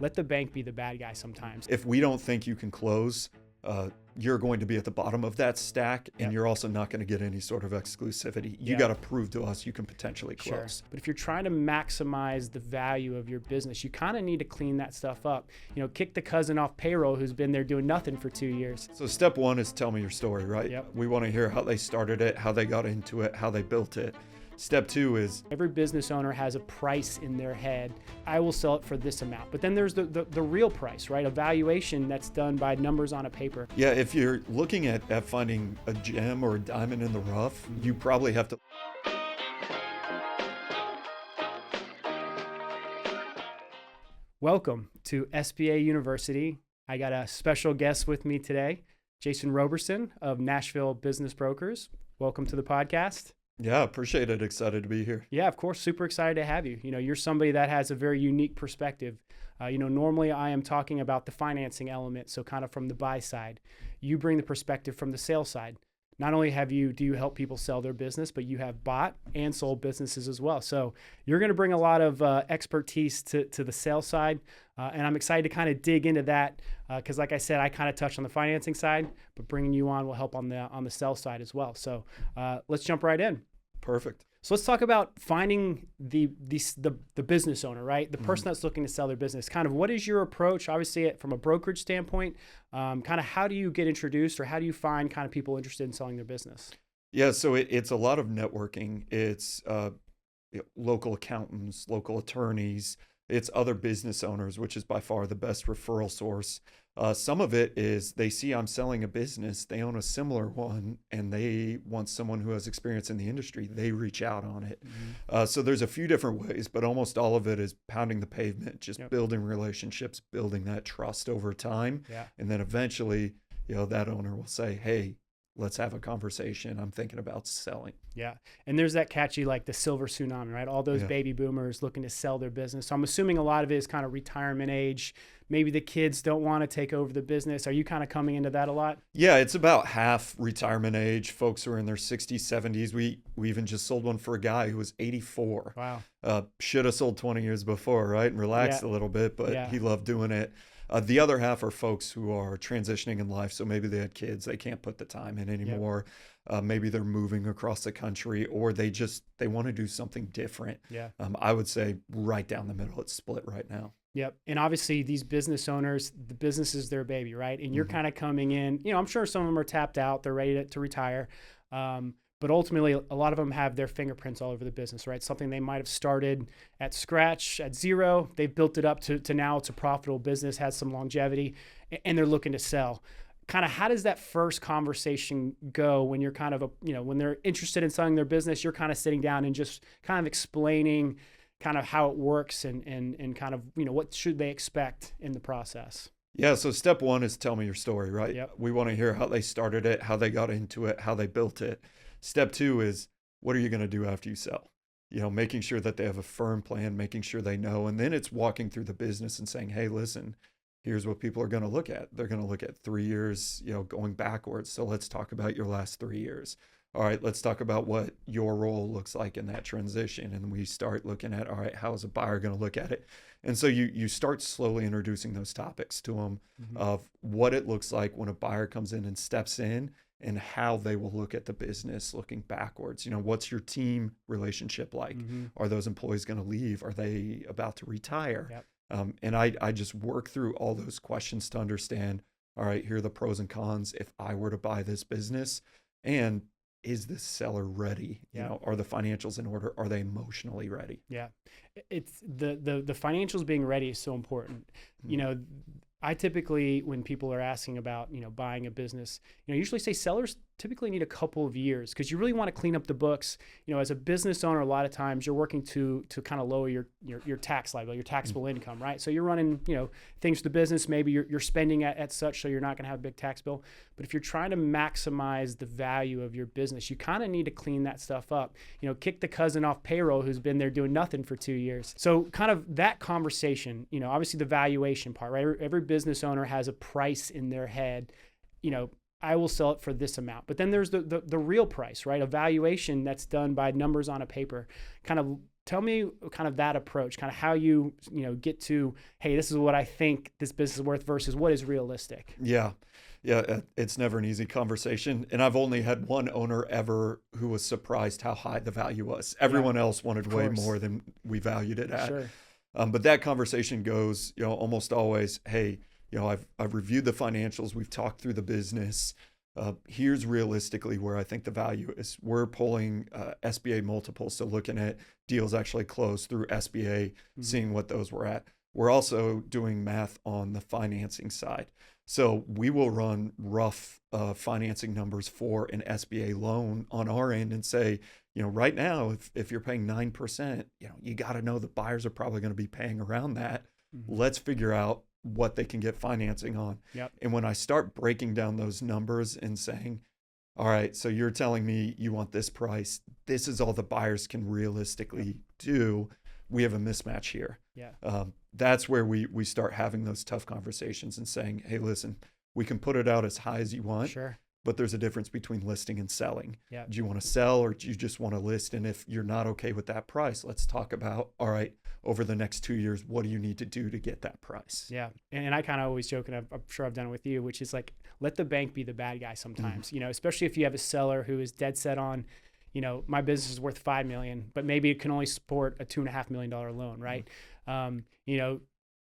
let the bank be the bad guy sometimes. If we don't think you can close, you're going to be at the bottom of that stack, and you're also not going to get any sort of exclusivity. You got to prove to us you can potentially close. Sure. But if you're trying to maximize the value of your business, you kind of need to clean that stuff up. Kick the cousin off payroll who's been there doing nothing for 2 years. So step one is tell me your story, right? Yep. We want to hear how they started it, how they got into it, how they built it. Step two is every business owner has a price in their head. I will sell it for this amount. But then there's the real price, right? A valuation that's done by numbers on a paper. Yeah, if you're looking at finding a gem or a diamond in the rough, you probably have to. Welcome to SBA University. I got a special guest with me today, Jason Robertson of Nashville Business Brokers. Welcome to the podcast. Yeah, appreciate it. Excited to be here. Yeah, of course. Super excited to have you. You're somebody that has a very unique perspective. Normally I am talking about the financing element, so kind of from the buy side. You bring the perspective from the sales side. Not only do you help people sell their business, but you have bought and sold businesses as well. So you're going to bring a lot of expertise to the sales side. And I'm excited to kind of dig into that because like I said, I kind of touched on the financing side, but bringing you on will help on the sales side as well. So let's jump right in. Perfect. So let's talk about finding the business owner, right? The person that's looking to sell their business. Kind of what is your approach? Obviously, from a brokerage standpoint, kind of how do you get introduced or how do you find kind of people interested in selling their business? Yeah, so it's a lot of networking. It's local accountants, local attorneys. It's other business owners, which is by far the best referral source. Some of it is they see I'm selling a business, they own a similar one, and they want someone who has experience in the industry. They reach out on it. So there's a few different ways, but almost all of it is pounding the pavement, just building relationships, building that trust over time. Yeah. And then eventually, that owner will say, hey, let's have a conversation. I'm thinking about selling. Yeah. And there's that catchy, like the silver tsunami, right? All those baby boomers looking to sell their business. So I'm assuming a lot of it is kind of retirement age. Maybe the kids don't want to take over the business. Are you kind of coming into that a lot? Yeah, it's about half retirement age. Folks who are in their 60s, 70s. We even just sold one for a guy who was 84. Wow. Should have sold 20 years before, right? And relaxed a little bit, but he loved doing it. The other half are folks who are transitioning in life. So maybe they had kids, they can't put the time in anymore. Maybe they're moving across the country, or they want to do something different. I would say right down the middle, it's split right now. Yep. And obviously these business owners, the business is their baby, right? And you're kind of coming in, I'm sure some of them are tapped out, they're ready to retire. But ultimately, a lot of them have their fingerprints all over the business, right? Something they might have started at scratch, at zero. They've built it up to now it's a profitable business, has some longevity, and they're looking to sell. Kind of how does that first conversation go when you're kind of, when they're interested in selling their business, you're kind of sitting down and just kind of explaining kind of how it works and kind of, what should they expect in the process? Yeah, so step one is tell me your story, right? Yep. We want to hear how they started it, how they got into it, how they built it. Step two is what are you going to do after you sell? Making sure that they have a firm plan, making sure they know. And then it's walking through the business and saying, hey, listen, here's what people are going to look at. They're going to look at 3 years, going backwards. So let's talk about your last 3 years. All right, let's talk about what your role looks like in that transition. And we start looking at, all right, how is a buyer going to look at it? And so you start slowly introducing those topics to them of what it looks like when a buyer comes in and steps in, and how they will look at the business looking backwards. What's your team relationship like? Are those employees going to leave? Are they about to retire? Yep. And I just work through all those questions to understand, all right, here are the pros and cons if I were to buy this business. And is this seller ready? Are the financials in order? Are they emotionally ready? Yeah. It's the financials being ready is so important. I typically, when people are asking about, buying a business, usually say sellers typically need a couple of years because you really want to clean up the books. As a business owner, a lot of times you're working to kind of lower your tax liability, your taxable income, right? So you're running, things for the business. Maybe you're spending at such, so you're not going to have a big tax bill. But if you're trying to maximize the value of your business, you kind of need to clean that stuff up. Kick the cousin off payroll who's been there doing nothing for 2 years. So kind of that conversation, obviously the valuation part, right? Every business owner has a price in their head, I will sell it for this amount. But then there's the real price, right? A valuation that's done by numbers on a paper. Kind of tell me kind of that approach, kind of how you get to, hey, this is what I think this business is worth versus what is realistic. Yeah. It's never an easy conversation. And I've only had one owner ever who was surprised how high the value was. Everyone else wanted way more than we valued it at. Sure. But that conversation goes, almost always, hey, I've reviewed the financials. We've talked through the business. Here's realistically where I think the value is. We're pulling SBA multiples, so looking at deals actually closed through SBA, seeing what those were at. We're also doing math on the financing side. So we will run rough financing numbers for an SBA loan on our end and say, right now, if you're paying 9%, you got to know the buyers are probably going to be paying around that. Let's figure out what they can get financing on. Yep. And when I start breaking down those numbers and saying, all right, so you're telling me you want this price, this is all the buyers can realistically do, we have a mismatch here. Yeah. That's where we start having those tough conversations and saying, hey, listen, we can put it out as high as you want. Sure. But there's a difference between listing and selling. Yeah. Do you want to sell or do you just want to list? And if you're not okay with that price, let's talk about, all right, over the next 2 years, what do you need to do to get that price? Yeah. And I kind of always joke, and I'm sure I've done it with you, which is like, let the bank be the bad guy sometimes, especially if you have a seller who is dead set on, my business is worth $5 million, but maybe it can only support a $2.5 million loan, right?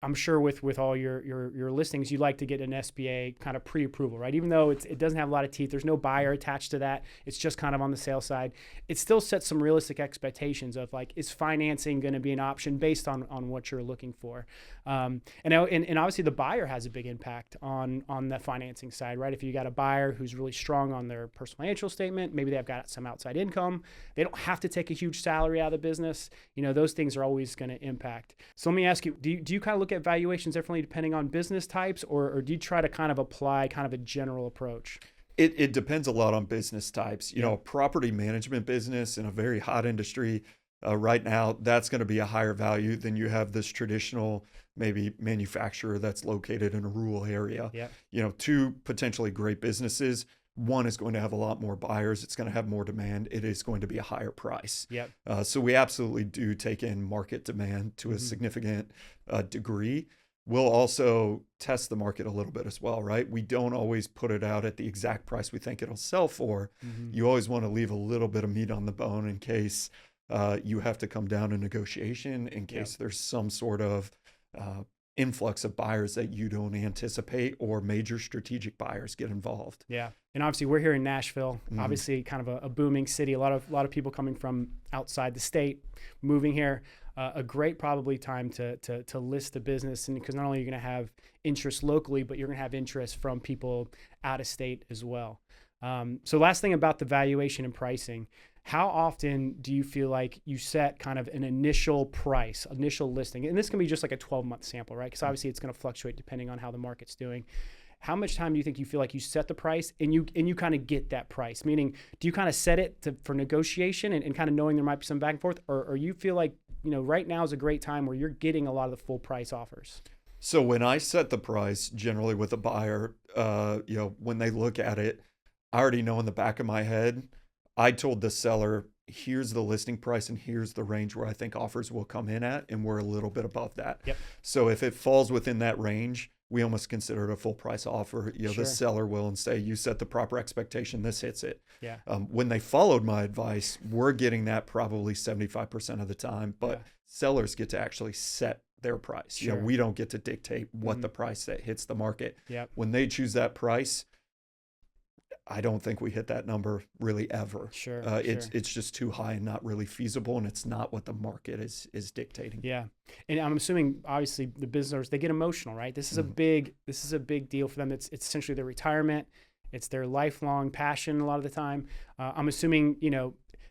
I'm sure with all your listings, you like to get an SBA kind of pre-approval, right? Even though it doesn't have a lot of teeth, there's no buyer attached to that. It's just kind of on the sale side. It still sets some realistic expectations of like, is financing going to be an option based on what you're looking for? And obviously the buyer has a big impact on the financing side, right? If you got a buyer who's really strong on their personal financial statement, maybe they've got some outside income, they don't have to take a huge salary out of the business. Those things are always going to impact. So let me ask you, do you kind of look at valuations differently depending on business types, or do you try to kind of apply kind of a general approach? It depends a lot on business types. A property management business in a very hot industry right now, that's going to be a higher value than you have this traditional maybe manufacturer that's located in a rural area. Yeah. Two potentially great businesses. One is going to have a lot more buyers. It's going to have more demand. It is going to be a higher price. Yep. So we absolutely do take in market demand to a significant degree. We'll also test the market a little bit as well, right? We don't always put it out at the exact price we think it'll sell for. You always want to leave a little bit of meat on the bone in case you have to come down to negotiation, in case there's some sort of influx of buyers that you don't anticipate, or major strategic buyers get involved. Yeah. And obviously we're here in Nashville, obviously kind of a booming city, a lot of people coming from outside the state, moving here. A great probably time to list the business, and because not only are you going to have interest locally, but you're going to have interest from people out of state as well. So last thing about the valuation and pricing, how often do you feel like you set kind of an initial price, initial listing? And this can be just like a 12-month sample, right? Because obviously it's going to fluctuate depending on how the market's doing. How much time do you think you feel like you set the price and you kind of get that price? Meaning, do you kind of set it for negotiation and kind of knowing there might be some back and forth, or you feel like, right now is a great time where you're getting a lot of the full price offers? So when I set the price, generally with a buyer, when they look at it, I already know in the back of my head, I told the seller, here's the listing price and here's the range where I think offers will come in at, and we're a little bit above that. Yep. So if it falls within that range, we almost consider it a full price offer. Sure. The seller will and say, you set the proper expectation, this hits it. Yeah. When they followed my advice, we're getting that probably 75% of the time, but sellers get to actually set their price. Sure. We don't get to dictate what the price that hits the market. Yep. When they choose that price, I don't think we hit that number really ever. Sure. It's just too high and not really feasible, and it's not what the market is dictating. Yeah. And I'm assuming obviously the business owners, they get emotional, right? This is a big deal for them. It's essentially their retirement. It's their lifelong passion a lot of the time. I'm assuming,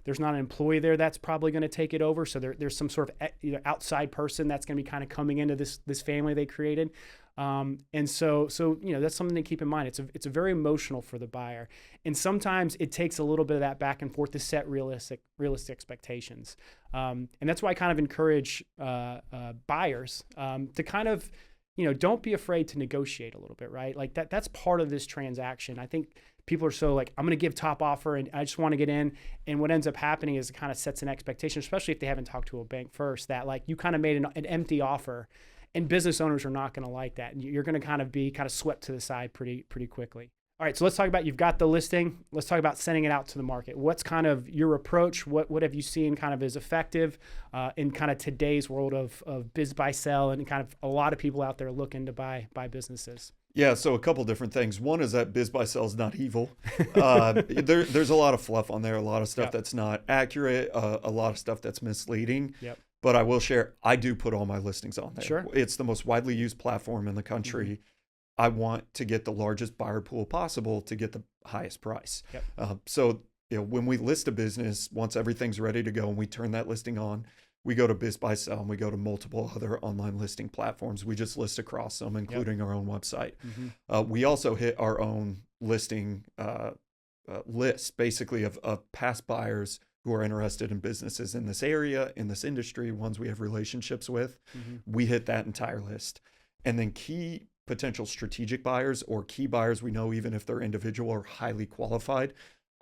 there's not an employee there that's probably going to take it over. So there's some sort of outside person that's going to be kind of coming into this family they created. And so that's something to keep in mind. It's a very emotional for the buyer. And sometimes it takes a little bit of that back and forth to set realistic expectations. And that's why I kind of encourage buyers to kind of don't be afraid to negotiate a little bit, right? Like that's part of this transaction. I think people are so like, I'm going to give top offer and I just want to get in. And what ends up happening is it kind of sets an expectation, especially if they haven't talked to a bank first, that like you kind of made an empty offer, and business owners are not going to like that. And you're going to kind of be swept to the side pretty quickly. All right, so let's talk about, you've got the listing. Let's talk about sending it out to the market. What's kind of your approach? What have you seen kind of is effective in kind of today's world of biz buy sell, and kind of a lot of people out there looking to buy businesses? Yeah, so a couple different things. One is that biz buy sell is not evil. There's a lot of fluff on there, a lot of stuff that's not accurate, a lot of stuff that's misleading. Yep. But I will share, I do put all my listings on there. Sure. It's the most widely used platform in the country. Mm-hmm. I want to get the largest buyer pool possible to get the highest price. Yep. So when we list a business, once everything's ready to go and we turn that listing on, we go to Biz Buy Sell and we go to multiple other online listing platforms. We just list across them, including our own website. Mm-hmm. We also hit our own listing list, basically of past buyers who are interested in businesses in this area, in this industry, ones we have relationships with. Mm-hmm. We hit that entire list. And then key potential strategic buyers or key buyers we know, even if they're individual or highly qualified,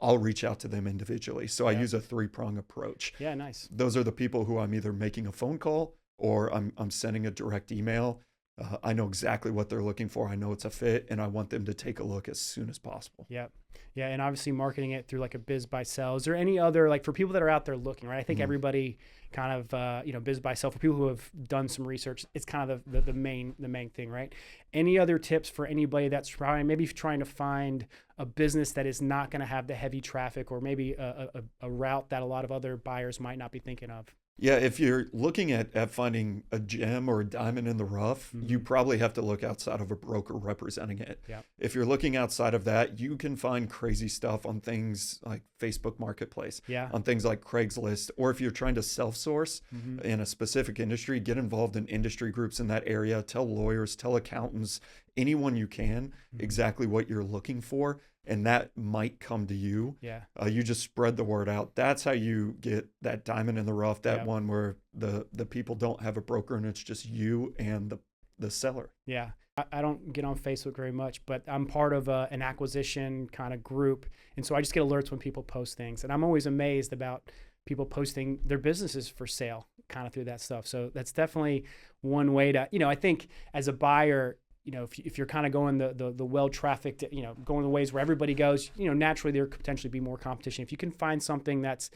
I'll reach out to them individually. So I use a 3-prong approach. Yeah, nice. Those are the people who I'm either making a phone call or I'm sending a direct email. I know exactly what they're looking for. I know it's a fit, and I want them to take a look as soon as possible. Yeah. Yeah. And obviously marketing it through like a biz buy sell. Is there any other, like for people that are out there looking, right? I think everybody kind of, biz buy sell, for people who have done some research, it's kind of the main thing, right? Any other tips for anybody that's maybe trying to find a business that is not going to have the heavy traffic, or maybe a route that a lot of other buyers might not be thinking of? Yeah, if you're looking at finding a gem or a diamond in the rough, you probably have to look outside of a broker representing it. Yeah. If you're looking outside of that, you can find crazy stuff on things like Facebook Marketplace, on things like Craigslist, or if you're trying to self-source in a specific industry, get involved in industry groups in that area, tell lawyers, tell accountants, anyone you can, exactly what you're looking for. And that might come to you. Yeah. You just spread the word out. That's how you get that diamond in the rough, that one where the people don't have a broker and it's just you and the seller. Yeah. I don't get on Facebook very much, but I'm part of an acquisition kind of group. And so I just get alerts when people post things. And I'm always amazed about people posting their businesses for sale kind of through that stuff. So that's definitely one way to, I think as a buyer, if you're kind of going the well-trafficked, going the ways where everybody goes, naturally there could potentially be more competition. If you can find something that's,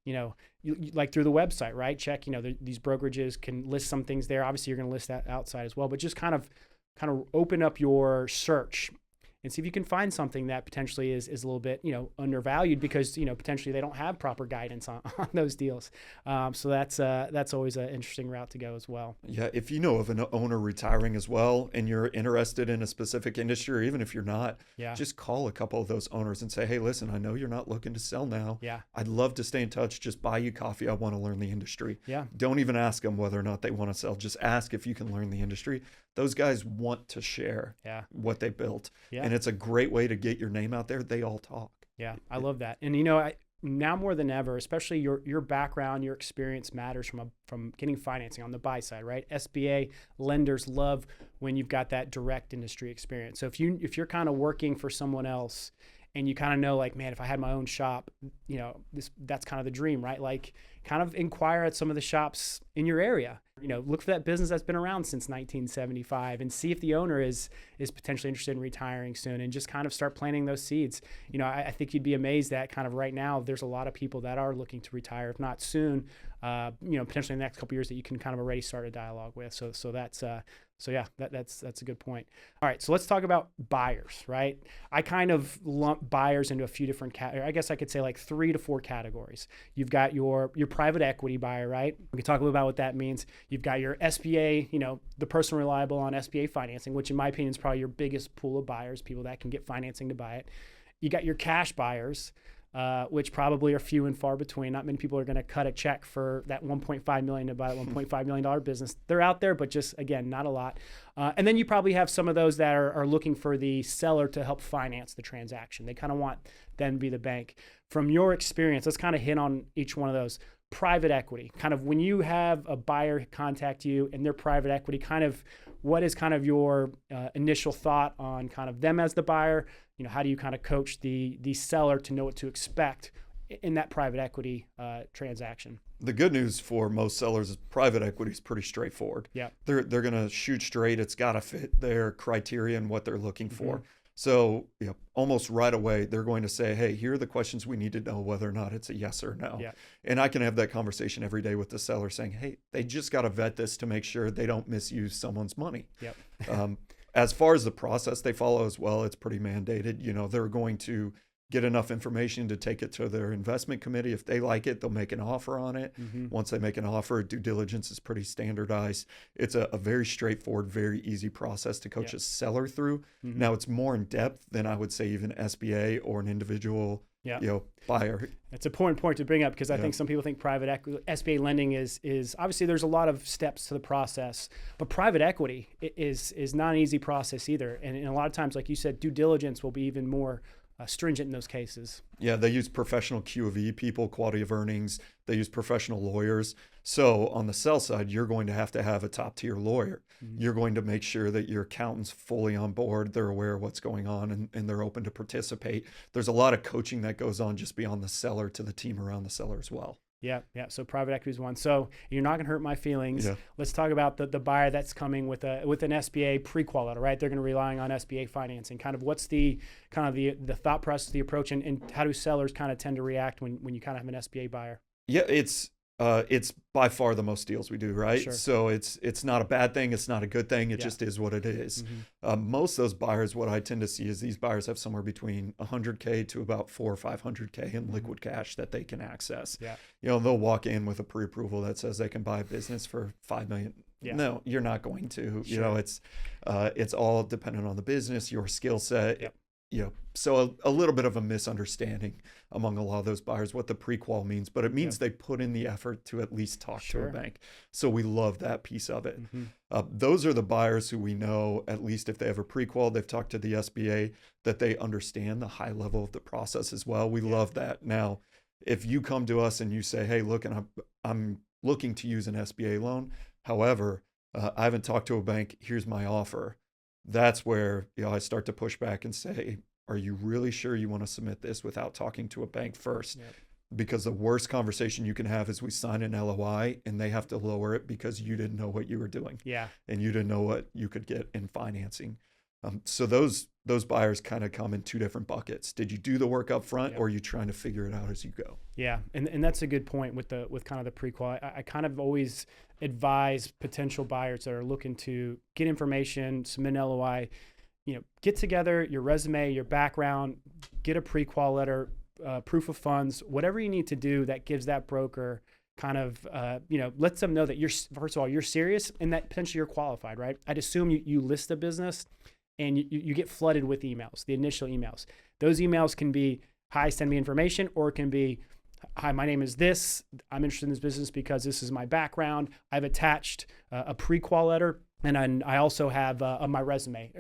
like through the website, right? Check, these brokerages can list some things there. Obviously you're going to list that outside as well, but just kind of open up your search and see if you can find something that potentially is a little bit, undervalued, because, potentially they don't have proper guidance on those deals. So that's always an interesting route to go as well. Yeah. If you know of an owner retiring as well, and you're interested in a specific industry, or even if you're not, just call a couple of those owners and say, hey, listen, I know you're not looking to sell now. Yeah. I'd love to stay in touch. Just buy you coffee. I want to learn the industry. Yeah. Don't even ask them whether or not they want to sell. Just ask if you can learn the industry. Those guys want to share what they built. Yeah. And it's a great way to get your name out there. They all talk. Yeah, I love that. And, now more than ever, especially your background, your experience matters from getting financing on the buy side, right? SBA lenders love when you've got that direct industry experience. So if you're kind of working for someone else and you kind of know, like, man, if I had my own shop, that's kind of the dream, right? Like, kind of inquire at some of the shops in your area. Look for that business that's been around since 1975 and see if the owner is potentially interested in retiring soon, and just kind of start planting those seeds. I think you'd be amazed that kind of right now there's a lot of people that are looking to retire, if not soon, potentially in the next couple of years, that you can kind of already start a dialogue with. So that's that's a good point. All right, so let's talk about buyers, right? I kind of lump buyers into a few different I guess I could say like 3 to 4 categories. You've got your private equity buyer, right? We can talk a little about what that means. You've got your SBA, the person reliable on SBA financing, which in my opinion is probably your biggest pool of buyers, people that can get financing to buy it. You got your cash buyers, which probably are few and far between. Not many people are going to cut a check for that $1.5 million to buy a $1.5 million business. They're out there, but just, again, not a lot. And then you probably have some of those that are looking for the seller to help finance the transaction. They kind of want them to be the bank. From your experience, let's kind of hit on each one of those. private equity, kind of when you have a buyer contact you and they're private equity, kind of what is kind of your initial thought on kind of them as the buyer? How do you kind of coach the seller to know what to expect in that private equity transaction? The good news for most sellers is private equity is pretty straightforward. Yeah. They're going to shoot straight. It's got to fit their criteria and what they're looking for. So almost right away, they're going to say, hey, here are the questions we need to know whether or not it's a yes or no. Yeah. And I can have that conversation every day with the seller saying, hey, they just got to vet this to make sure they don't misuse someone's money. Yep. As far as the process they follow as well, it's pretty mandated. They're going to get enough information to take it to their investment committee. If they like it, they'll make an offer on it. Once they make an offer, due diligence is pretty standardized. It's a very straightforward, very easy process to coach a seller through. Now, it's more in depth than I would say even SBA or an individual buyer. It's an important point to bring up because I think some people think private equity, SBA lending is obviously there's a lot of steps to the process, but private equity is not an easy process either. And a lot of times, like you said, due diligence will be even more stringent in those cases. Yeah, they use professional Q of E people, quality of earnings. They use professional lawyers. So on the sell side, you're going to have a top tier lawyer. You're going to make sure that your accountant's fully on board. They're aware of what's going on and they're open to participate. There's a lot of coaching that goes on just beyond the seller to the team around the seller as well. Yeah. So private equity is one. So you're not going to hurt my feelings. Yeah. Let's talk about the buyer that's coming with an SBA pre-qual letter, right? They're going to be relying on SBA financing. Kind of what's the thought process, the approach, and how do sellers kind of tend to react when you kind of have an SBA buyer? Yeah, it's by far the most deals we do, right? Sure. So it's not a bad thing. It's not a good thing. It just is what it is. Most of those buyers, what I tend to see is these buyers have somewhere between $100K to about $400K or $500K in liquid cash that they can access. Yeah. They'll walk in with a pre-approval that says they can buy a business for $5 million. Yeah. No, you're not going to. Sure. It's all dependent on the business, your skill set. Yep. So a little bit of a misunderstanding among a lot of those buyers what the pre-qual means, but it means they put in the effort to at least talk to a bank. So we love that piece of it. Those are the buyers who we know, at least if they have a pre-qual, they've talked to the SBA, that they understand the high level of the process as well. We love that. Now, if you come to us and you say, hey, look, and I'm looking to use an SBA loan. However, I haven't talked to a bank. Here's my offer. That's where I start to push back and say, are you really sure you want to submit this without talking to a bank first? Yep. Because the worst conversation you can have is we sign an LOI and they have to lower it because you didn't know what you were doing. Yeah. And you didn't know what you could get in financing. So those buyers kind of come in two different buckets. Did you do the work up front or are you trying to figure it out as you go? Yeah. And that's a good point with kind of the pre-qual. I kind of always advise potential buyers that are looking to get information, submit an LOI, get together your resume, your background, get a pre-qual letter, proof of funds, whatever you need to do that gives that broker kind of, lets them know that first of all, you're serious and that potentially you're qualified, right? I'd assume you list the business and you get flooded with emails, the initial emails. Those emails can be, hi, send me information, or it can be, hi, my name is this. I'm interested in this business because this is my background. I've attached a pre-qual letter. And I also have my resume,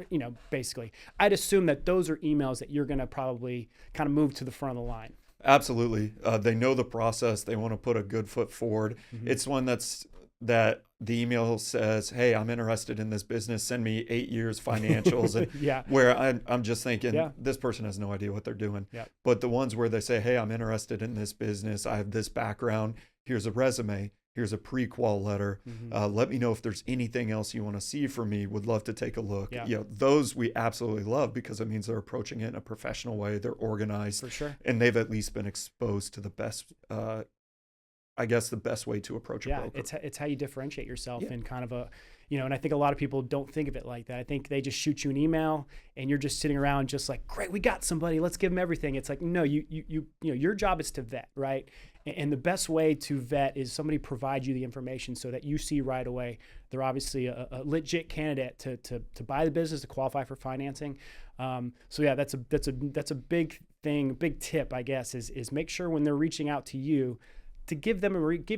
basically. I'd assume that those are emails that you're going to probably kind of move to the front of the line. Absolutely. They know the process. They want to put a good foot forward. It's one that the email says, hey, I'm interested in this business. Send me 8 years financials. And where I'm just thinking, this person has no idea what they're doing. Yeah. But the ones where they say, hey, I'm interested in this business. I have this background. Here's a resume. Here's a pre-qual letter. Let me know if there's anything else you want to see from me. Would love to take a look. Yeah. Those we absolutely love because it means they're approaching it in a professional way. They're organized. For sure. And they've at least been exposed to the best, the best way to approach a broker. It's how you differentiate yourself in kind of a, and I think a lot of people don't think of it like that. I think they just shoot you an email and you're just sitting around just like, great, we got somebody, let's give them everything. It's like, no, your job is to vet, right? And the best way to vet is somebody provides you the information so that you see right away they're obviously a legit candidate to buy the business, to qualify for financing. That's a big thing, big tip, I guess, is make sure when they're reaching out to you to give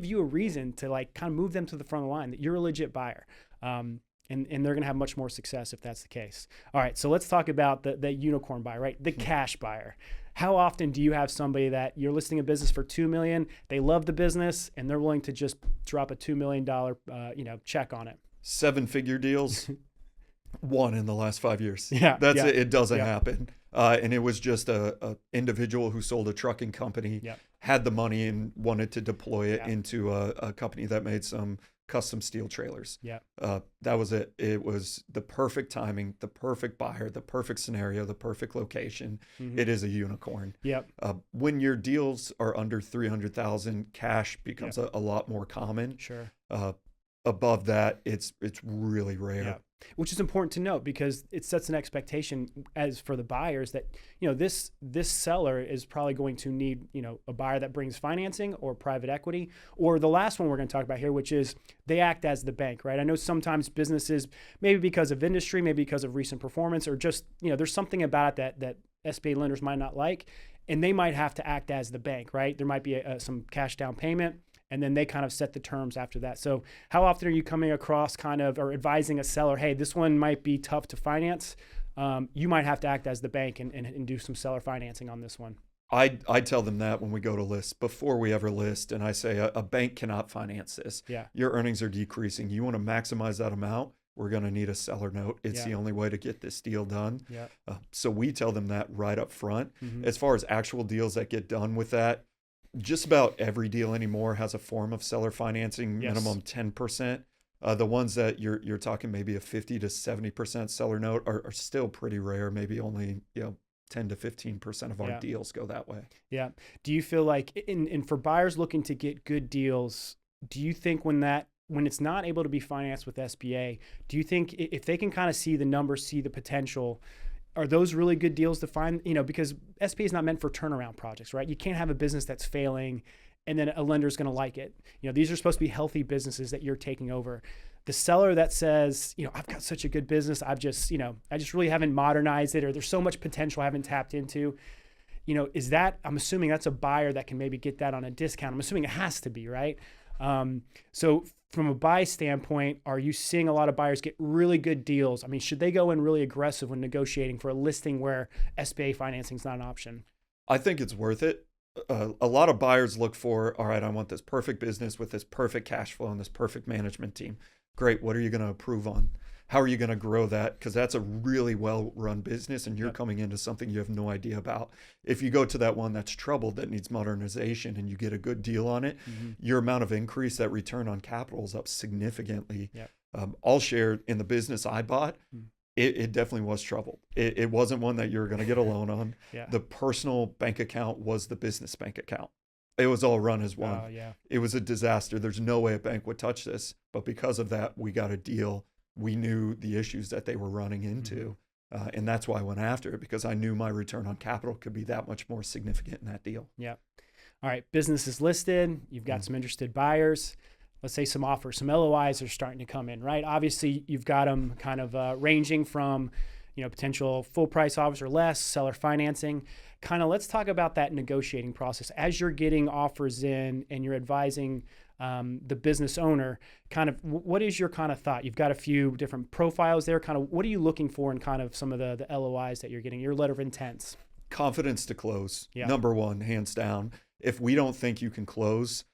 you a reason to like kind of move them to the front of the line that you're a legit buyer. And they're going to have much more success if that's the case. All right, so let's talk about the unicorn buyer, right? The cash buyer. How often do you have somebody that you're listing a business for $2 million, they love the business, and they're willing to just drop a $2 million check on it? 7-figure deals, one in the last 5 years. Yeah, That's yeah, it. It doesn't yeah. happen. And it was just a individual who sold a trucking company, Yeah. had the money and wanted to deploy it Yeah. into a company that made some custom steel trailers. Yeah. That was it. It was the perfect timing, the perfect buyer, the perfect scenario, the perfect location. Mhm. It is a unicorn. Yep. When your deals are under 300,000, cash becomes a lot more common. Sure. Above that, it's really rare. Yeah. Which is important to note because it sets an expectation as for the buyers that, this seller is probably going to need, a buyer that brings financing or private equity, or the last one we're going to talk about here, which is they act as the bank, right? I know sometimes businesses, maybe because of industry, maybe because of recent performance, or just, there's something about it that SBA lenders might not like, and they might have to act as the bank, right? There might be some cash down payment, and then they kind of set the terms after that. So how often are you coming across or advising a seller, hey, this one might be tough to finance. You might have to act as the bank and do some seller financing on this one. I tell them that when we go to list, before we ever list, and I say a bank cannot finance this. Yeah. Your earnings are decreasing. You want to maximize that amount, we're going to need a seller note. It's Yeah. the only way to get this deal done. Yeah. So we tell them that right up front. Mm-hmm. As far as actual deals that get done with that, just about every deal anymore has a form of seller financing, Yes. minimum 10%. The ones that you're talking maybe a 50 to 70% seller note are still pretty rare. Maybe only 10 to 15% of our Yeah. deals go that way. Yeah. Do you feel like, and for buyers looking to get good deals, do you think when it's not able to be financed with SBA, do you think if they can kind of see the numbers, see the potential, are those really good deals to find? Because SBA is not meant for turnaround projects, right? You can't have a business that's failing and then a lender is going to like it. These are supposed to be healthy businesses that you're taking over. The seller that says, I've got such a good business, I just really haven't modernized it, or there's so much potential I haven't tapped into. I'm assuming that's a buyer that can maybe get that on a discount. I'm assuming it has to be, right? So from a buy standpoint, are you seeing a lot of buyers get really good deals? I mean, should they go in really aggressive when negotiating for a listing where SBA financing is not an option? I think it's worth it. A lot of buyers look for, all right, I want this perfect business with this perfect cash flow and this perfect management team. Great. What are you going to approve on? How are you going to grow that? Because that's a really well-run business and you're coming into something you have no idea about. If you go to that one that's troubled, that needs modernization, and you get a good deal on it, your amount of increase, that return on capital is up significantly. Yep. I'll share in the business I bought, it definitely was troubled. It wasn't one that you were going to get a loan on. Yeah. The personal bank account was the business bank account. It was all run as one. Oh, yeah. It was a disaster. There's no way a bank would touch this. But because of that, we got a deal. We knew the issues that they were running into. And that's why I went after it, because I knew my return on capital could be that much more significant in that deal. Yeah. All right. Business is listed. You've got some interested buyers. Let's say some offers, some LOIs are starting to come in, right? Obviously, you've got them kind of ranging from, potential full price offers or less, seller financing. Kind of let's talk about that negotiating process. As you're getting offers in and you're advising the business owner, kind of what is your kind of thought? You've got a few different profiles there. Kind of what are you looking for in kind of some of the LOIs that you're getting, your letter of intents? Confidence to close. Yeah. Number one, hands down. If we don't think you can close,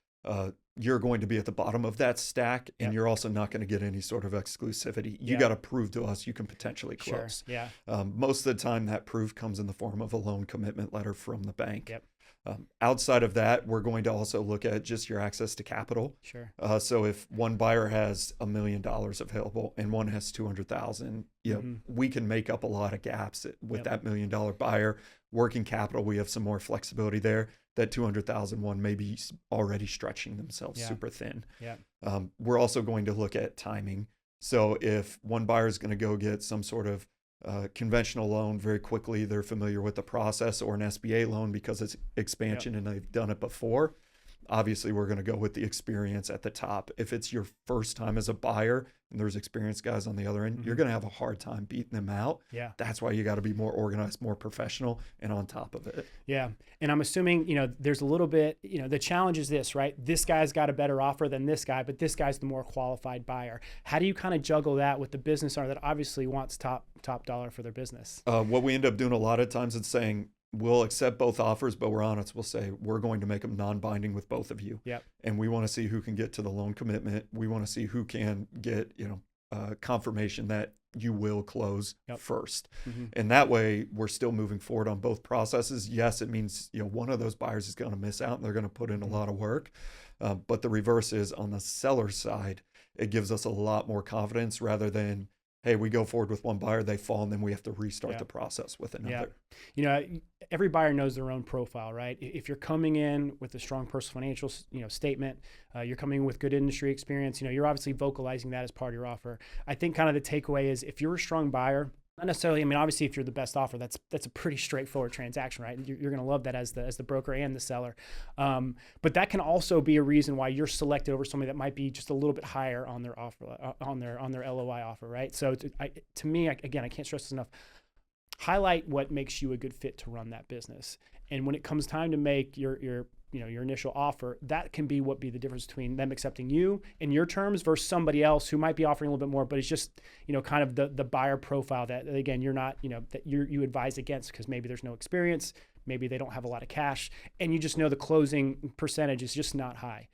you're going to be at the bottom of that stack, and you're also not going to get any sort of exclusivity. You got to prove to us you can potentially close. Sure. Yeah. Most of the time, that proof comes in the form of a loan commitment letter from the bank. Yep. Outside of that, we're going to also look at just your access to capital. Sure. So if one buyer has $1 million available and one has 200,000, we can make up a lot of gaps with that $1 million buyer. Working capital, we have some more flexibility there. That 200,000 one may be already stretching themselves super thin. Yeah. We're also going to look at timing. So if one buyer is going to go get some sort of conventional loan very quickly, they're familiar with the process, or an SBA loan because it's expansion and they've done it before, obviously we're going to go with the experience at the top. If it's your first time as a buyer and there's experienced guys on the other end, you're going to have a hard time beating them out. Yeah. That's why you got to be more organized, more professional, and on top of it. Yeah. And I'm assuming, there's a little bit, the challenge is this, right? This guy's got a better offer than this guy, but this guy's the more qualified buyer. How do you kind of juggle that with the business owner that obviously wants top dollar for their business? What we end up doing a lot of times is saying, we'll accept both offers, but we're honest. We'll say we're going to make them non-binding with both of you. Yep. And we want to see who can get to the loan commitment. We want to see who can get, confirmation that you will close first. And that way we're still moving forward on both processes. Yes, it means, one of those buyers is going to miss out and they're going to put in a lot of work. But the reverse is on the seller side, it gives us a lot more confidence rather than, hey, we go forward with one buyer, they fall, and then we have to restart the process with another. Every buyer knows their own profile, right? If you're coming in with a strong personal financial, statement, you're coming in with good industry experience, you're obviously vocalizing that as part of your offer. I think kind of the takeaway is if you're a strong buyer, not necessarily, obviously if you're the best offer, that's a pretty straightforward transaction, right? You're going to love that as the broker and the seller. But that can also be a reason why you're selected over somebody that might be just a little bit higher on their offer, on their LOI offer, right? So to me, I can't stress this enough. Highlight what makes you a good fit to run that business. And when it comes time to make your initial offer, that can be the difference between them accepting you in your terms versus somebody else who might be offering a little bit more, but it's just, kind of the buyer profile that, again, you're not, that you advise against because maybe there's no experience, maybe they don't have a lot of cash, and you just know the closing percentage is just not high.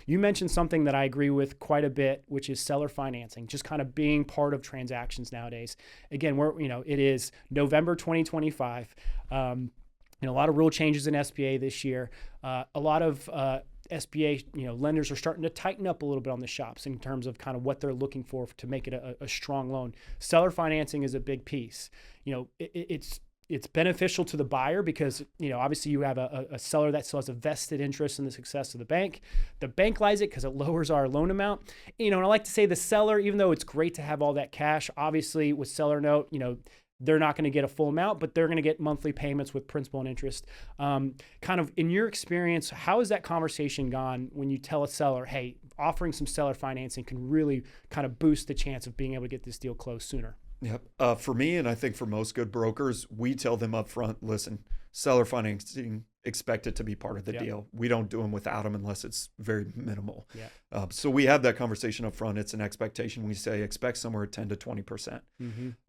You mentioned something that I agree with quite a bit, which is seller financing, just kind of being part of transactions nowadays. Again, it is November 2025. A lot of rule changes in SBA this year. A lot of SBA, lenders are starting to tighten up a little bit on the shops in terms of kind of what they're looking for to make it a strong loan. Seller financing is a big piece. It's beneficial to the buyer because, obviously you have a seller that still has a vested interest in the success of the bank. The bank likes it because it lowers our loan amount. And I like to say the seller, even though it's great to have all that cash, obviously with seller note, they're not going to get a full amount, but they're going to get monthly payments with principal and interest. Kind of in your experience, how has that conversation gone when you tell a seller, hey, offering some seller financing can really kind of boost the chance of being able to get this deal closed sooner? Yep. For me, and I think for most good brokers, we tell them up front, listen, seller financing, expect it to be part of the deal. We don't do them without them unless it's very minimal. So we have that conversation up front. It's an expectation. We say expect somewhere at 10 to 20%.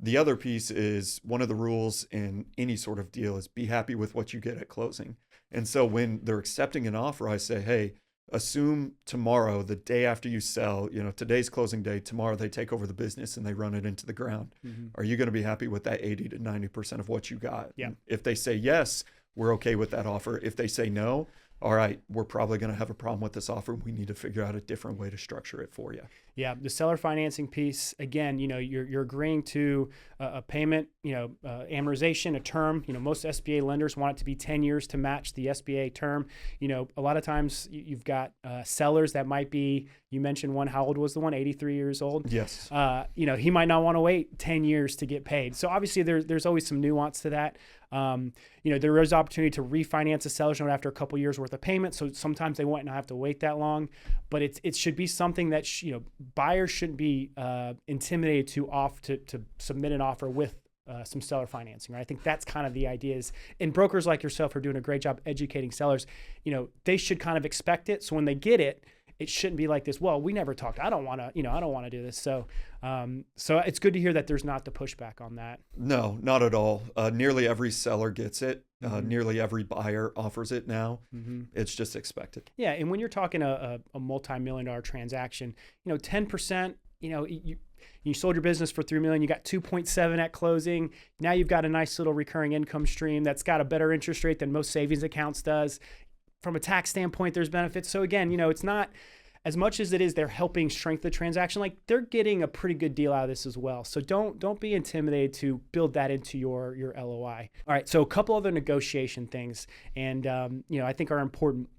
The other piece is one of the rules in any sort of deal is be happy with what you get at closing. And so when they're accepting an offer, I say, hey, assume tomorrow, the day after you sell, today's closing day, tomorrow they take over the business and they run it into the ground. Are you going to be happy with that 80 to 90% of what you got? If they say yes, we're okay with that offer. If they say no, all right, we're probably going to have a problem with this offer. We need to figure out a different way to structure it for you. Yeah, the seller financing piece, again, you're agreeing to a payment, amortization, a term. Most SBA lenders want it to be 10 years to match the SBA term. A lot of times you've got sellers that might be, you mentioned one, how old was the one? 83 years old? Yes. He might not want to wait 10 years to get paid. So obviously there's always some nuance to that. There is opportunity to refinance a seller's note after a couple years worth of payment. So sometimes they might not have to wait that long, but it should be something that, buyers shouldn't be intimidated to submit an offer with some seller financing, right? I think that's kind of the idea is, and brokers like yourself are doing a great job educating sellers. They should kind of expect it. So when they get it, it shouldn't be like this. Well, we never talked. I don't want to do this. So it's good to hear that there's not the pushback on that. No, not at all. Nearly every seller gets it. Nearly every buyer offers it now. It's just expected. Yeah. And when you're talking a multi-million-dollar transaction, 10%, you sold your business for $3 million, you got 2.7 at closing. Now you've got a nice little recurring income stream that's got a better interest rate than most savings accounts does. From a tax standpoint, there's benefits. So again, it's not as much as it is they're helping strengthen the transaction, like they're getting a pretty good deal out of this as well. So don't be intimidated to build that into your LOI. All right, so a couple other negotiation things, and I think are important.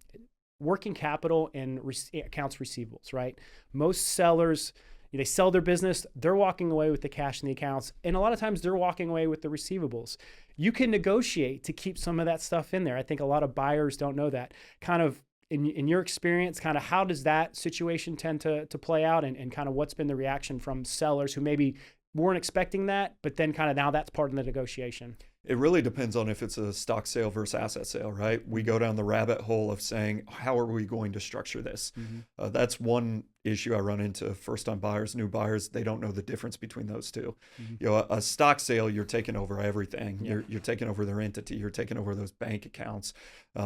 Working capital and accounts receivables, right? Most sellers, they sell their business, they're walking away with the cash in the accounts, and a lot of times they're walking away with the receivables. You can negotiate to keep some of that stuff in there. I think a lot of buyers don't know that. Kind of in your experience, kind of how does that situation tend to play out, and kind of what's been the reaction from sellers who maybe weren't expecting that, but then kind of now that's part of the negotiation? It really depends on if it's a stock sale versus asset sale, right? We go down the rabbit hole of saying, how are we going to structure this? That's one issue I run into. First-time buyers, new buyers, they don't know the difference between those two. You know, a stock sale, you're taking over everything. You're taking over their entity. You're taking over those bank accounts.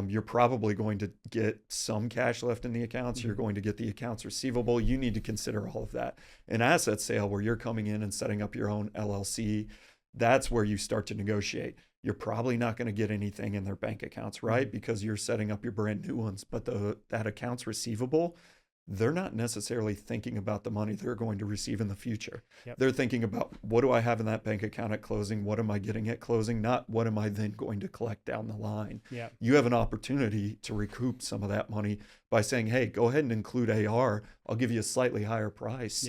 You're probably going to get some cash left in the accounts. You're going to get the accounts receivable. You need to consider all of that. An asset sale where you're coming in and setting up your own LLC, that's where you start to negotiate. You're probably not going to get anything in their bank accounts, right? Because you're setting up your brand new ones. But that accounts receivable, they're not necessarily thinking about the money they're going to receive in the future. They're thinking about, what do I have in that bank account at closing? What am I getting at closing? Not what am I then going to collect down the line? You have an opportunity to recoup some of that money by saying, hey, go ahead and include AR. I'll give you a slightly higher price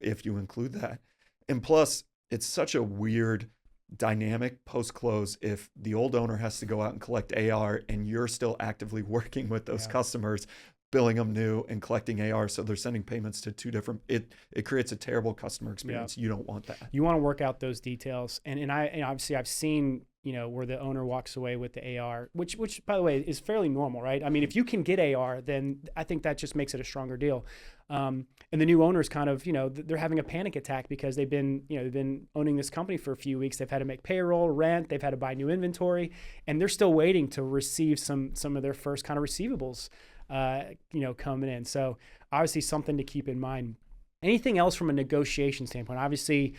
if you include that. And plus, it's such a weird dynamic post-close if the old owner has to go out and collect AR and you're still actively working with those customers, billing them new and collecting AR. So they're sending payments to two different, it creates a terrible customer experience. You don't want that. You want to work out those details. And obviously I've seen, you know, where the owner walks away with the AR, which by the way is fairly normal, right? I mean, if you can get AR, then I think that just makes it a stronger deal. And the new owners kind of, you know, they're having a panic attack because they've been owning this company for a few weeks. They've had to make payroll, rent, they've had to buy new inventory, and they're still waiting to receive some of their first kind of receivables, you know, coming in. So obviously something to keep in mind. Anything else from a negotiation standpoint? Obviously,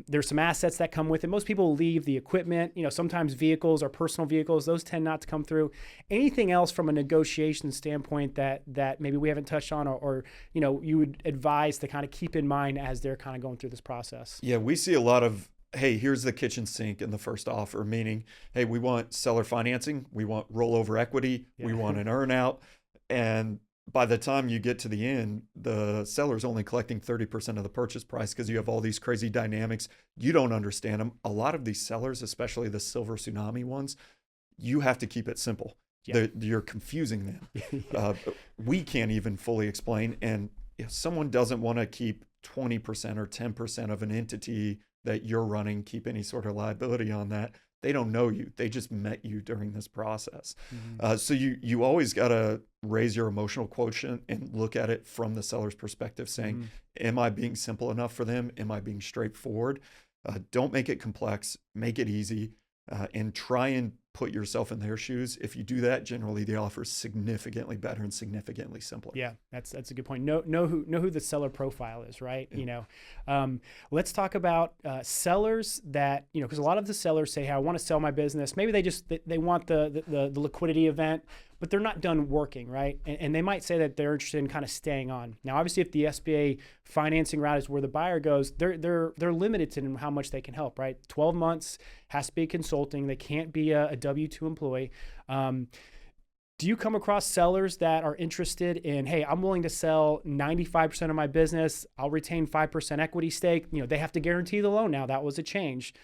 there's some assets that come with it. Most people leave the equipment, you know, sometimes vehicles or personal vehicles, those tend not to come through. Anything else from a negotiation standpoint that maybe we haven't touched on or, you know, you would advise to kind of keep in mind as they're kind of going through this process? Yeah, we see a lot of, hey, here's the kitchen sink in the first offer, meaning, hey, we want seller financing, we want rollover equity, we want an earn out. And by the time you get to the end, the seller's only collecting 30% of the purchase price because you have all these crazy dynamics. You don't understand them. A lot of these sellers, especially the silver tsunami ones, you have to keep it simple. You're confusing them. We can't even fully explain. And if someone doesn't want to keep 20% or 10% of an entity that you're running, keep any sort of liability on that, they don't know you. They just met you during this process. So you always got to raise your emotional quotient and look at it from the seller's perspective, saying, am I being simple enough for them? Am I being straightforward? Don't make it complex. Make it easy. And try and put yourself in their shoes. If you do that, generally the offer is significantly better and significantly simpler. Yeah, that's a good point. Know who the seller profile is, right? You know, let's talk about sellers that, you know, because a lot of the sellers say, hey, I want to sell my business. Maybe they want the liquidity event, but they're not done working, right? And they might say that they're interested in kind of staying on. Now, obviously, if the SBA financing route is where the buyer goes, they're limited to how much they can help, right? 12 months has to be consulting. They can't be a W-2 employee. Do you come across sellers that are interested in, hey, I'm willing to sell 95% of my business. I'll retain 5% equity stake. You know, they have to guarantee the loan now. That was a change.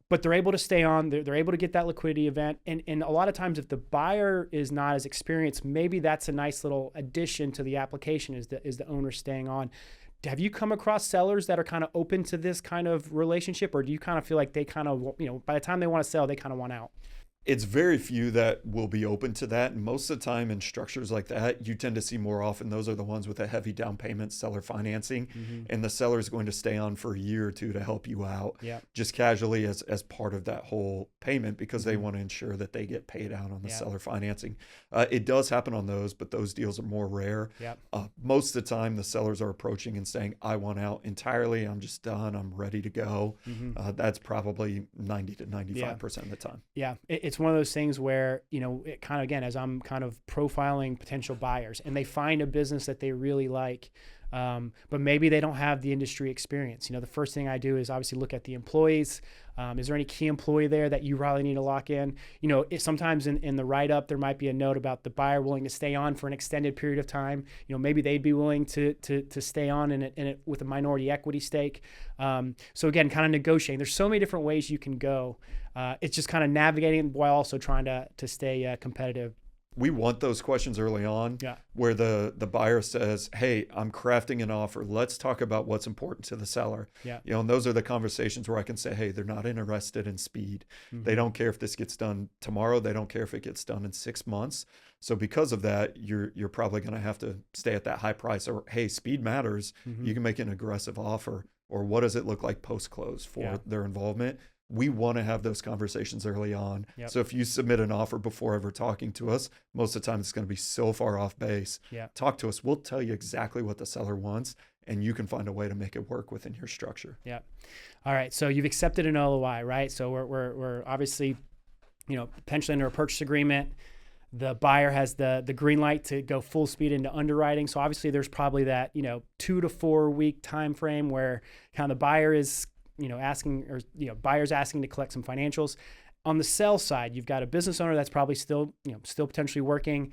But they're able to stay on, they're able to get that liquidity event. And a lot of times if the buyer is not as experienced, maybe that's a nice little addition to the application is the owner staying on. Have you come across sellers that are kind of open to this kind of relationship, or do you kind of feel like they kind of, you know, by the time they want to sell, they kind of want out? It's very few that will be open to that. And most of the time in structures like that, you tend to see more often those are the ones with a heavy down payment, seller financing, and the seller is going to stay on for a year or two to help you out just casually as part of that whole payment because they want to ensure that they get paid out on the seller financing. It does happen on those, but those deals are more rare. Most of the time the sellers are approaching and saying, I want out entirely. I'm just done. I'm ready to go. That's probably 90 to 95% of the time. It's one of those things where, you know, it kind of, again, as I'm kind of profiling potential buyers and they find a business that they really like, but maybe they don't have the industry experience. You know, the first thing I do is obviously look at the employees. Is there any key employee there that you really need to lock in? You know, sometimes in the write-up, there might be a note about the buyer willing to stay on for an extended period of time. You know, maybe they'd be willing to stay on in it with a minority equity stake. So again, kind of negotiating. There's so many different ways you can go. It's just kind of navigating while also trying to stay competitive. we want those questions early on, where the buyer says, hey, I'm crafting an offer. Let's talk about what's important to the seller. And those are the conversations where I can say, hey, they're not interested in speed. They don't care if this gets done tomorrow. They don't care if it gets done in 6 months. So because of that, you're probably going to have to stay at that high price. Or, hey, speed matters. You can make an aggressive offer. Or what does it look like post-close for their involvement? We want to have those conversations early on. So if you submit an offer before ever talking to us, most of the time it's going to be so far off base. Talk to us. We'll tell you exactly what the seller wants, and you can find a way to make it work within your structure. All right. So you've accepted an LOI, right? So we're obviously, potentially under a purchase agreement. The buyer has the green light to go full speed into underwriting. So obviously there's probably that, 2 to 4 week time frame where kind of the buyer is buyer's asking to collect some financials. On the sell side, you've got a business owner that's probably still potentially working.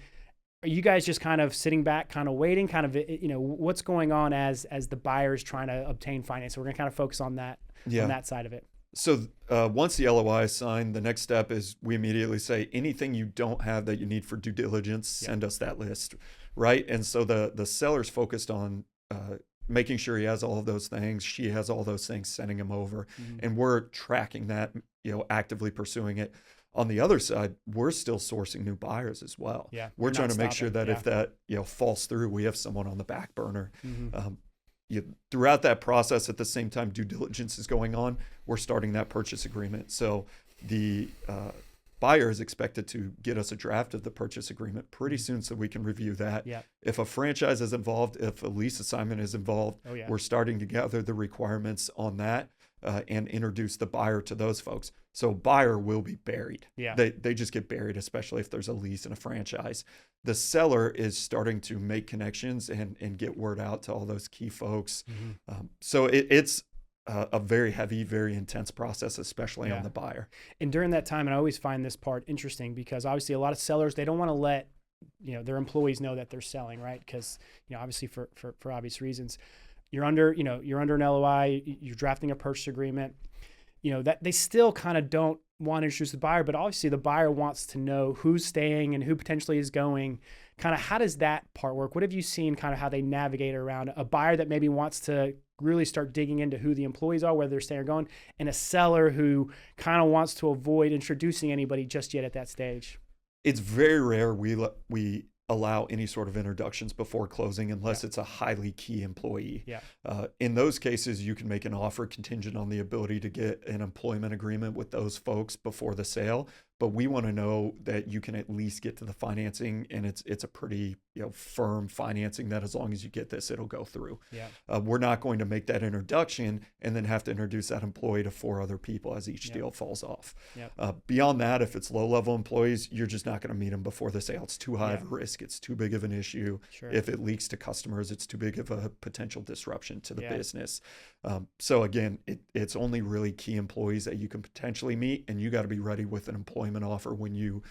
Are you guys just kind of sitting back, kind of waiting, kind of, what's going on as the buyer is trying to obtain finance? So we're going to kind of focus on that, on that side of it. So once the LOI is signed, the next step is we immediately say, anything you don't have that you need for due diligence, send us that list, right? And so the seller's focused on making sure he has all of those things, she has all those things, sending them over. And we're tracking that, actively pursuing it. On the other side, we're still sourcing new buyers as well. We're trying to make sure that if that, falls through, we have someone on the back burner. Throughout that process, at the same time due diligence is going on, we're starting that purchase agreement. So the buyer is expected to get us a draft of the purchase agreement pretty soon so we can review that. If a franchise is involved, if a lease assignment is involved, we're starting to gather the requirements on that and introduce the buyer to those folks. So buyer will be buried. They just get buried, especially if there's a lease and a franchise. The seller is starting to make connections and get word out to all those key folks. So it's a very heavy, very intense process, especially on the buyer. And during that time, and I always find this part interesting because obviously a lot of sellers, they don't want to let their employees know that they're selling, right? Because obviously for obvious reasons, you're under an LOI, you're drafting a purchase agreement. That they still kind of don't want to introduce the buyer, but obviously the buyer wants to know who's staying and who potentially is going. Kind of how does that part work? What have you seen kind of how they navigate around a buyer that maybe wants to really start digging into who the employees are, whether they're staying or going, and a seller who kind of wants to avoid introducing anybody just yet at that stage? It's very rare we allow any sort of introductions before closing unless it's a highly key employee. In those cases, you can make an offer contingent on the ability to get an employment agreement with those folks before the sale. But we want to know that you can at least get to the financing, and it's a pretty firm financing that as long as you get this, it'll go through. We're not going to make that introduction and then have to introduce that employee to 4 other people as each deal falls off. Beyond that, if it's low-level employees, you're just not going to meet them before the sale. It's too high of a risk. It's too big of an issue. If it leaks to customers, it's too big of a potential disruption to the business. So again, it's only really key employees that you can potentially meet, and you got to be ready with an employment offer when you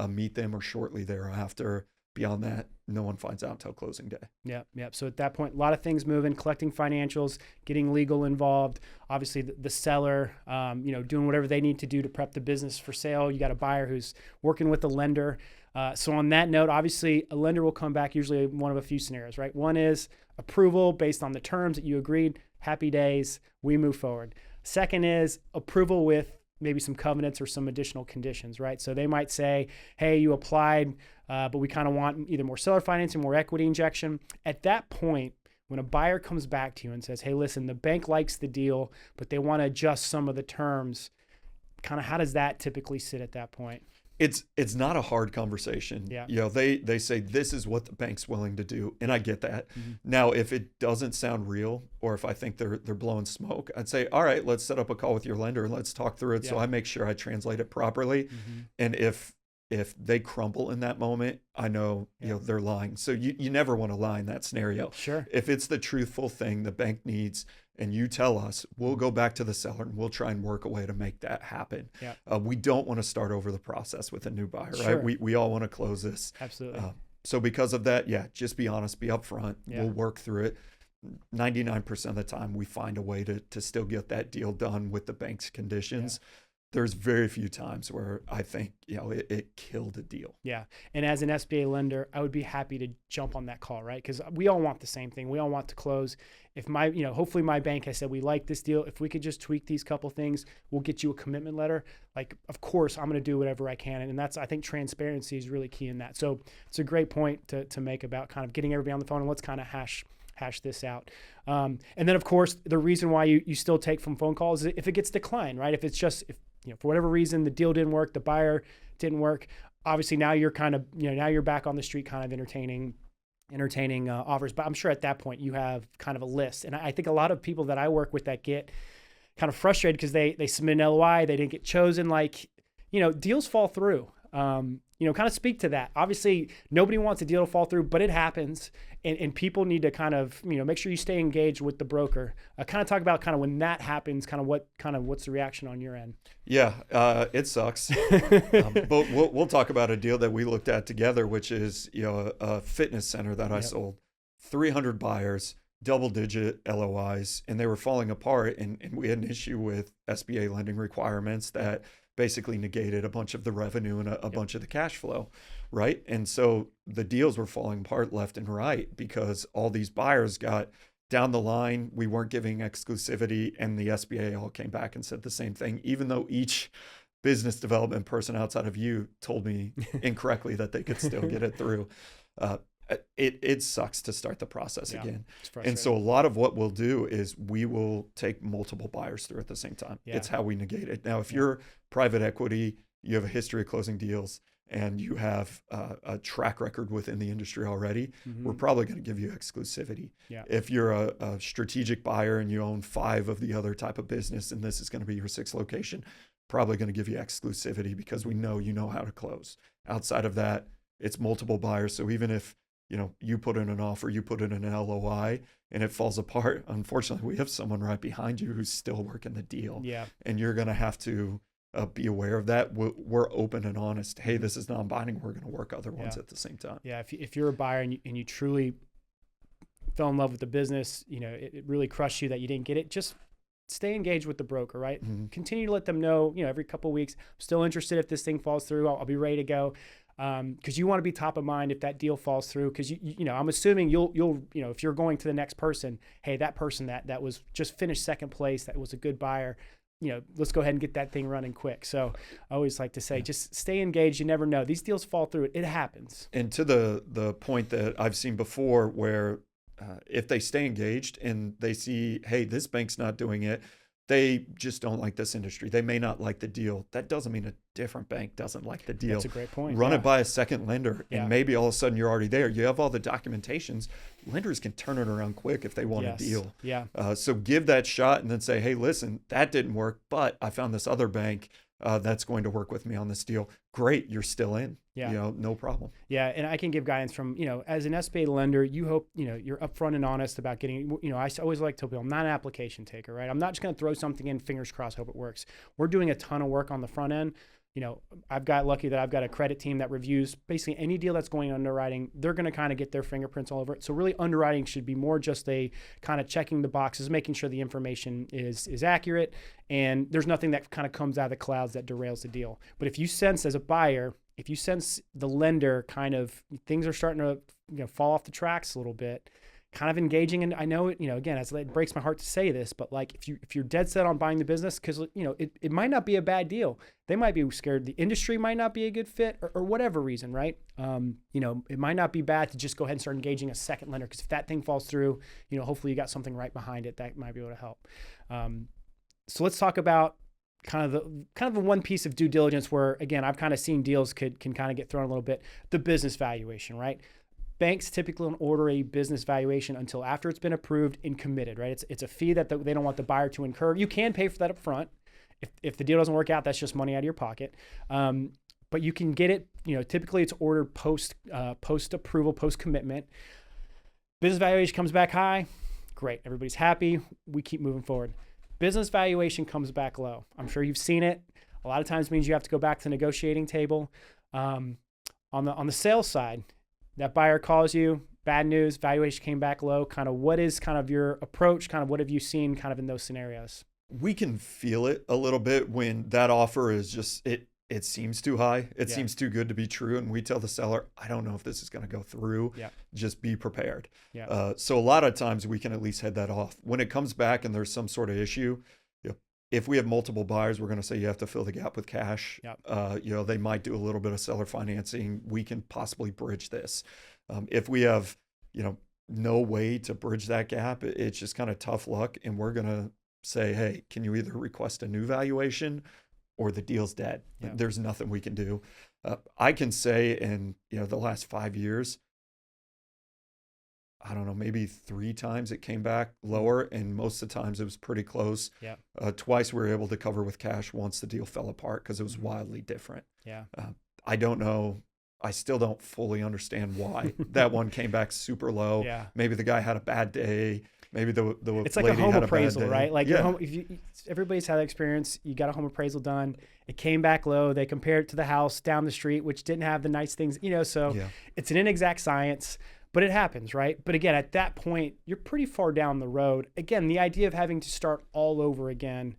meet them or shortly thereafter. Beyond that, no one finds out until closing day. So at that point, a lot of things moving, collecting financials, getting legal involved. Obviously, the seller, doing whatever they need to do to prep the business for sale. You got a buyer who's working with a lender. So on that note, obviously, a lender will come back usually one of a few scenarios, right? One is approval based on the terms that you agreed. Happy days, we move forward. Second is approval with maybe some covenants or some additional conditions, right? So they might say, hey, you applied, but we kind of want either more seller financing, more equity injection. At that point, when a buyer comes back to you and says, hey, listen, the bank likes the deal, but they want to adjust some of the terms, kind of how does that typically sit at that point? It's not a hard conversation. They say this is what the bank's willing to do, and I get that. Now, if it doesn't sound real, or if I think they're blowing smoke, I'd say, all right, let's set up a call with your lender and let's talk through it so I make sure I translate it properly. And if they crumble in that moment, I know they're lying. So you never want to lie in that scenario. If it's the truthful thing the bank needs, and you tell us, we'll go back to the seller and we'll try and work a way to make that happen. We don't want to start over the process with a new buyer, right? We all want to close this. Absolutely. So because of that, just be honest, be upfront. We'll work through it. 99% of the time, we find a way to still get that deal done with the bank's conditions. there's very few times where I think, it killed a deal. Yeah. And as an SBA lender, I would be happy to jump on that call, right? Because we all want the same thing. We all want to close. If hopefully my bank has said, we like this deal. If we could just tweak these couple things, we'll get you a commitment letter. Like, of course, I'm going to do whatever I can. And I think transparency is really key in that. So it's a great point to make about kind of getting everybody on the phone, and let's kind of hash this out. And then, of course, the reason why you still take from phone calls is if it gets declined, right? If it's just, for whatever reason, the deal didn't work, the buyer didn't work, obviously now you're kind of, now you're back on the street kind of entertaining offers. But I'm sure at that point you have kind of a list. And I think a lot of people that I work with that get kind of frustrated because they submit an LOI, they didn't get chosen, deals fall through. Kind of speak to that. Obviously, nobody wants a deal to fall through, but it happens, and people need to kind of, make sure you stay engaged with the broker. Kind of talk about kind of when that happens, what's the reaction on your end? Yeah, it sucks. But we'll talk about a deal that we looked at together, which is, a fitness center that I sold. 300 buyers, double-digit LOIs, and they were falling apart, and we had an issue with SBA lending requirements that basically negated a bunch of the revenue and a bunch of the cash flow, right? And so the deals were falling apart left and right because all these buyers got down the line. We weren't giving exclusivity, and the SBA all came back and said the same thing, even though each business development person outside of you told me incorrectly that they could still get it through. It sucks to start the process again. And so a lot of what we'll do is we will take multiple buyers through at the same time. It's how we negate it. Now, if you're private equity, you have a history of closing deals, and you have a track record within the industry already, we're probably going to give you exclusivity. If you're a strategic buyer and you own 5 of the other type of business, and this is going to be your 6th location, probably going to give you exclusivity because we know you know how to close. Outside of that, it's multiple buyers. So even if you put in an offer, you put in an LOI, and it falls apart, unfortunately, we have someone right behind you who's still working the deal. And you're going to have to be aware of that. We're open and honest. Hey, this is non-binding. We're going to work other ones at the same time. If you're a buyer and you truly fell in love with the business, it really crushed you that you didn't get it, just stay engaged with the broker, right? Continue to let them know, every couple of weeks, I'm still interested. If this thing falls through, I'll be ready to go. Because you want to be top of mind if that deal falls through. Because I'm assuming you'll if you're going to the next person, hey, that person that was just finished 2nd place, that was a good buyer, let's go ahead and get that thing running quick. So I always like to say, just stay engaged. You never know; these deals fall through. It happens. And to the point that I've seen before, where if they stay engaged and they see, hey, this bank's not doing it, they just don't like this industry. They may not like the deal. That doesn't mean a different bank doesn't like the deal. That's a great point. Run it by a second lender, and maybe all of a sudden you're already there. You have all the documentations. Lenders can turn it around quick if they want a deal. So give that shot and then say, hey, listen, that didn't work, but I found this other bank that's going to work with me on this deal. Great, you're still in. No problem. And I can give guidance from, as an SBA lender, you hope, you're upfront and honest about getting, I always like to tell people, I'm not an application taker, right? I'm not just going to throw something in, fingers crossed, hope it works. We're doing a ton of work on the front end. I've got lucky that I've got a credit team that reviews basically any deal that's going underwriting. They're going to kind of get their fingerprints all over it. So really underwriting should be more just a kind of checking the boxes, making sure the information is accurate, and there's nothing that kind of comes out of the clouds that derails the deal. But if you sense as a buyer, if you sense the lender kind of things are starting to fall off the tracks a little bit, kind of engaging. And I know it, again, it breaks my heart to say this, but like if you're dead set on buying the business, because it might not be a bad deal. They might be scared the industry might not be a good fit or whatever reason, right? It might not be bad to just go ahead and start engaging a second lender, because if that thing falls through, hopefully you got something right behind it that might be able to help. So let's talk about kind of the one piece of due diligence where, again, I've kind of seen deals can kind of get thrown a little bit, the business valuation, right? Banks typically don't order a business valuation until after it's been approved and committed, right? It's a fee that they don't want the buyer to incur. You can pay for that up front. If the deal doesn't work out, that's just money out of your pocket. But you can get it, typically it's ordered post approval, post commitment. Business valuation comes back high. Great. Everybody's happy. We keep moving forward. Business valuation comes back low. I'm sure you've seen it. A lot of times means you have to go back to the negotiating table. On the sales side, that buyer calls you, bad news, valuation came back low. Kind of what is kind of your approach? Kind of what have you seen kind of in those scenarios? We can feel it a little bit when that offer is just, it seems too high. It seems too good to be true. And we tell the seller, I don't know if this is going to go through. Yeah. Just be prepared. Yeah. So a lot of times we can at least head that off. When it comes back and there's some sort of issue, if we have multiple buyers, we're going to say you have to fill the gap with cash. Yep. They might do a little bit of seller financing. We can possibly bridge this. If we have, no way to bridge that gap, it's just kind of tough luck. And we're going to say, hey, can you either request a new valuation or the deal's dead? Yeah. There's nothing we can do. I can say in, the last 5 years, I don't know, maybe 3 times it came back lower, and most of the times it was pretty close. Yeah. Twice we were able to cover with cash once the deal fell apart because it was wildly different. Yeah. I don't know. I still don't fully understand why that one came back super low. Yeah. Maybe the guy had a bad day. Maybe the it's like a lady home had appraisal, a bad day. right? Like yeah. Everybody's had that experience. You got a home appraisal done. It came back low. They compared it to the house down the street, which didn't have the nice things, so it's an inexact science, but it happens, right? But again, at that point, you're pretty far down the road. Again, the idea of having to start all over again,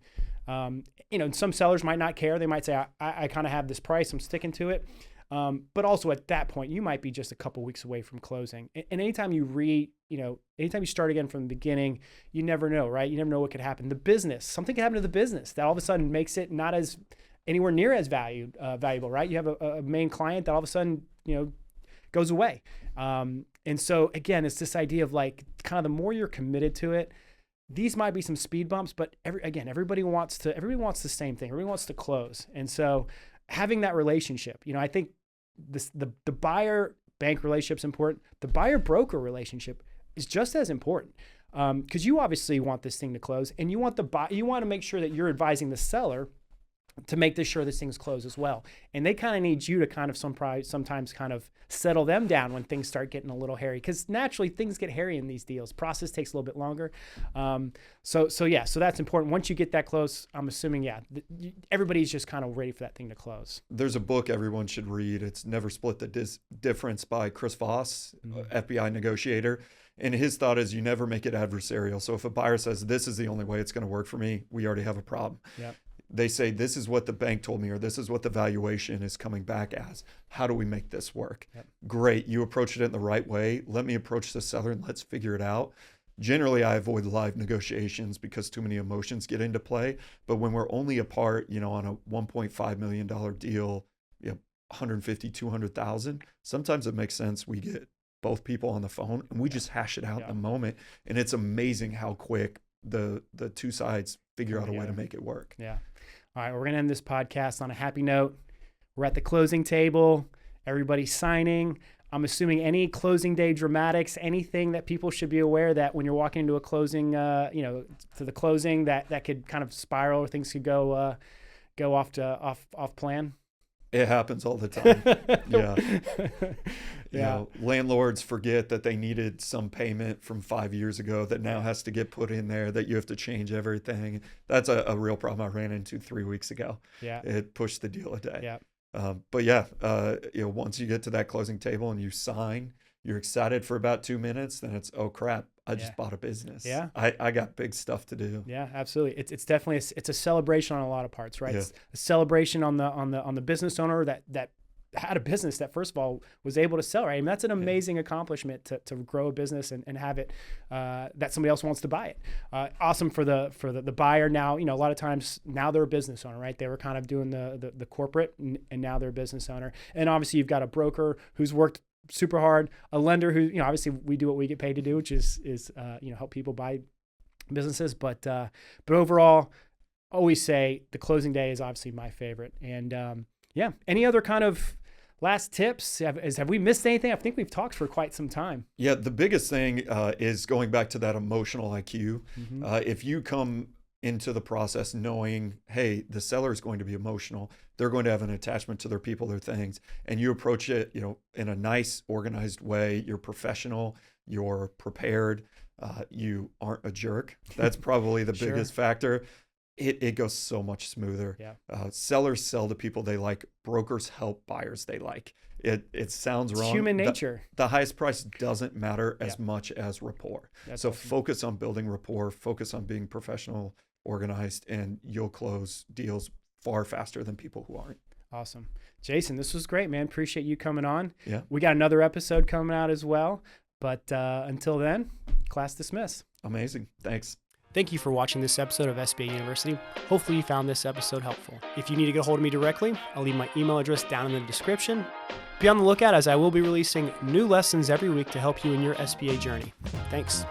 some sellers might not care. They might say, I kind of have this price. I'm sticking to it. But also at that point, you might be just a couple weeks away from closing. And anytime anytime you start again from the beginning, you never know, right? You never know what could happen. The business, something could happen to the business that all of a sudden makes it not as anywhere near as valuable, right? You have a main client that all of a sudden, goes away. And so again, it's this idea of like kind of the more you're committed to it, these might be some speed bumps, but everybody wants the same thing. Everybody wants to close. And so having that relationship, I think the buyer bank relationship's important. The buyer broker relationship is just as important because you obviously want this thing to close, and you want to make sure that you're advising the seller to make sure this thing's closed as well. And they kind of need you to kind of sometimes kind of settle them down when things start getting a little hairy, because naturally things get hairy in these deals. Process takes a little bit longer. So that's important. Once you get that close, I'm assuming, everybody's just kind of ready for that thing to close. There's a book everyone should read. It's Never Split the Difference by Chris Voss, FBI negotiator. And his thought is you never make it adversarial. So if a buyer says, this is the only way it's going to work for me, we already have a problem. Yep. They say, this is what the bank told me, or this is what the valuation is coming back as. How do we make this work? Yep. Great. You approached it in the right way. Let me approach the seller and let's figure it out. Generally, I avoid live negotiations because too many emotions get into play. But when we're only apart, on a $1.5 million deal, 150, 200,000, sometimes it makes sense. We get both people on the phone and we just hash it out in the moment. And it's amazing how quick the two sides figure out a way to make it work. Yeah. All right, we're going to end this podcast on a happy note. We're at the closing table. Everybody's signing. I'm assuming any closing day dramatics, anything that people should be aware that when you're walking into a closing, to the closing, that could kind of spiral, or things could go off plan. It happens all the time. Yeah. Landlords forget that they needed some payment from 5 years ago that now has to get put in there, that you have to change everything. That's a real problem I ran into 3 weeks ago. Yeah. It pushed the deal a day. Yeah. Once you get to that closing table and you sign, you're excited for about 2 minutes, then it's, oh crap, I just bought a business. Yeah. I got big stuff to do. Yeah, absolutely. It's definitely it's a celebration on a lot of parts, right? Yeah. It's a celebration on the business owner that had a business that first of all was able to sell, right? I mean, that's an amazing accomplishment to grow a business and have it that somebody else wants to buy it. Awesome for the buyer. Now, a lot of times now they're a business owner, right? They were kind of doing the corporate and now they're a business owner. And obviously you've got a broker who's worked super hard, a lender who, obviously we do what we get paid to do, which is help people buy businesses. But overall, always say the closing day is obviously my favorite. And any other kind of last tips? Have we missed anything? I think we've talked for quite some time. Yeah, the biggest thing is going back to that emotional IQ. Mm-hmm. If you come into the process knowing, hey, the seller is going to be emotional, they're going to have an attachment to their people, their things, and you approach it, in a nice, organized way, you're professional, you're prepared, you aren't a jerk. That's probably the biggest factor. It goes so much smoother. Yeah. Sellers sell to people they like. Brokers help buyers they like. It sounds wrong. It's human nature. The highest price doesn't matter as much as rapport. That's so awesome. Focus on building rapport. Focus on being professional organized, and you'll close deals far faster than people who aren't. Awesome. Jason, this was great, man. Appreciate you coming on. Yeah. We got another episode coming out as well. But until then, class dismiss. Amazing. Thanks. Thank you for watching this episode of SBA University. Hopefully you found this episode helpful. If you need to get a hold of me directly, I'll leave my email address down in the description. Be on the lookout as I will be releasing new lessons every week to help you in your SBA journey. Thanks.